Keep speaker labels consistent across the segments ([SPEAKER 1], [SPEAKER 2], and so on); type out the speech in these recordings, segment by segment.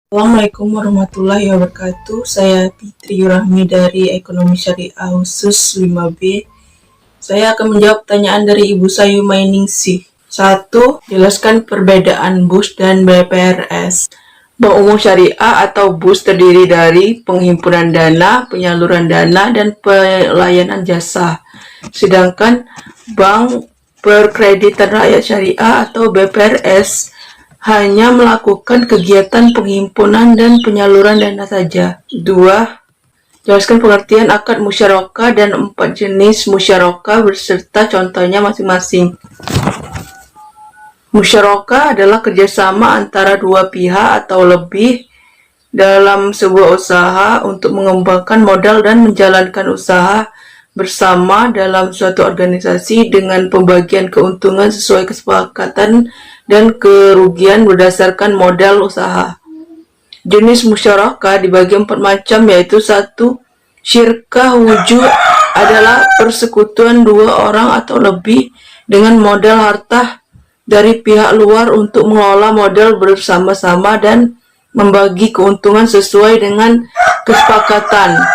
[SPEAKER 1] Assalamualaikum warahmatullahi wabarakatuh. Saya Fitri Rahmi dari Ekonomi Syariah khusus 5B. Saya akan menjawab pertanyaan dari Ibu Sayu Mainingsi. 1. Jelaskan perbedaan BUS dan BPRS. Bank Umum Syariah atau BUS terdiri dari penghimpunan dana, penyaluran dana, dan pelayanan jasa. Sedangkan Bank Perkreditan Rakyat Syariah atau BPRS hanya melakukan kegiatan penghimpunan dan penyaluran dana saja. 2. Jelaskan pengertian akad musyarakah dan 4 jenis musyarakah beserta contohnya masing-masing. Musyarakah adalah kerjasama antara dua pihak atau lebih dalam sebuah usaha untuk mengembangkan modal dan menjalankan usaha bersama dalam suatu organisasi dengan pembagian keuntungan sesuai kesepakatan dan kerugian berdasarkan modal usaha. Jenis musyarakah dibagi 4 macam, yaitu 1. Syirkah wujud adalah persekutuan dua orang atau lebih dengan modal harta dari pihak luar untuk mengelola modal bersama-sama dan membagi keuntungan sesuai dengan kesepakatan.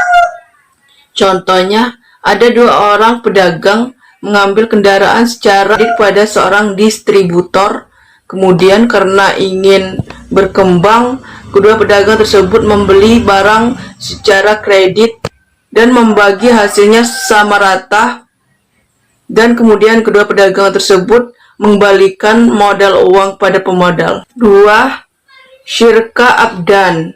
[SPEAKER 1] Contohnya, ada 2 orang pedagang mengambil kendaraan secara kredit pada seorang distributor. Kemudian karena ingin berkembang, kedua pedagang tersebut membeli barang secara kredit dan membagi hasilnya sama rata. Dan kemudian kedua pedagang tersebut mengembalikan modal uang pada pemodal. 2. Syirka abdan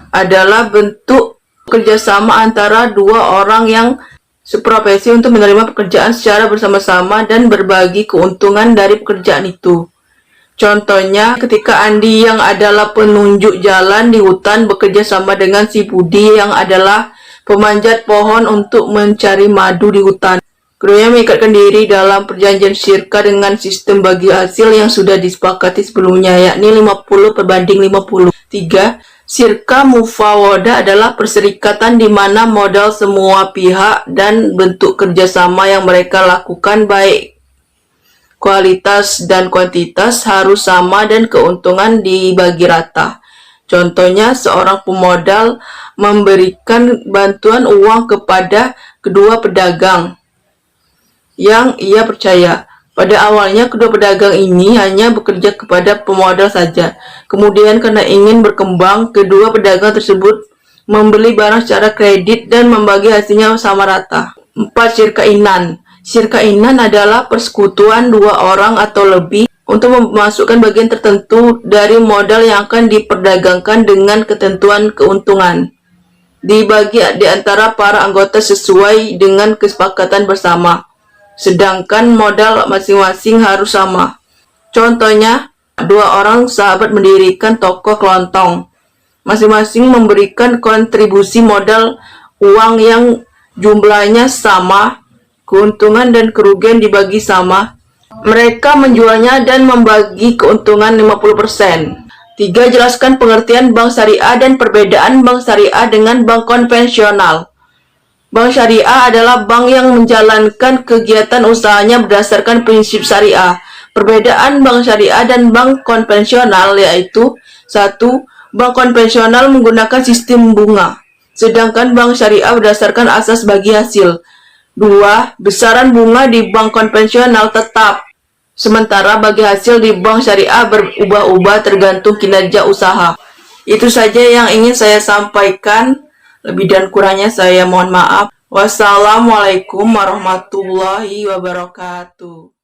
[SPEAKER 1] adalah bentuk kerjasama antara 2 orang yang seprofesi untuk menerima pekerjaan secara bersama-sama dan berbagi keuntungan dari pekerjaan itu. Contohnya, ketika Andi yang adalah penunjuk jalan di hutan bekerja sama dengan si Budi yang adalah pemanjat pohon untuk mencari madu di hutan. Keduanya mengikatkan diri dalam perjanjian syirka dengan sistem bagi hasil yang sudah disepakati sebelumnya, yakni 50/50. 3. Syirka mufawadah adalah perserikatan di mana modal semua pihak dan bentuk kerjasama yang mereka lakukan baik kualitas dan kuantitas harus sama dan keuntungan dibagi rata. Contohnya, seorang pemodal memberikan bantuan uang kepada kedua pedagang yang ia percaya. Pada awalnya, kedua pedagang ini hanya bekerja kepada pemodal saja. Kemudian, karena ingin berkembang, kedua pedagang tersebut membeli barang secara kredit dan membagi hasilnya sama rata. 4. Syirka inan. Syirka inan adalah persekutuan 2 orang atau lebih untuk memasukkan bagian tertentu dari modal yang akan diperdagangkan dengan ketentuan keuntungan. Dibagi di antara para anggota sesuai dengan kesepakatan bersama. Sedangkan modal masing-masing harus sama. Contohnya, 2 orang sahabat mendirikan toko kelontong. Masing-masing memberikan kontribusi modal uang yang jumlahnya sama, keuntungan dan kerugian dibagi sama. Mereka menjualnya dan membagi keuntungan 50%. 3. Jelaskan pengertian bank syariah dan perbedaan bank syariah dengan bank konvensional. Bank syariah adalah bank yang menjalankan kegiatan usahanya berdasarkan prinsip syariah. Perbedaan bank syariah dan bank konvensional yaitu 1. Bank konvensional menggunakan sistem bunga, sedangkan bank syariah berdasarkan asas bagi hasil. 2. Besaran bunga di bank konvensional tetap, sementara bagi hasil di bank syariah berubah-ubah tergantung kinerja usaha. Itu saja yang ingin saya sampaikan. Lebih dan kurangnya saya mohon maaf. Wassalamualaikum warahmatullahi wabarakatuh.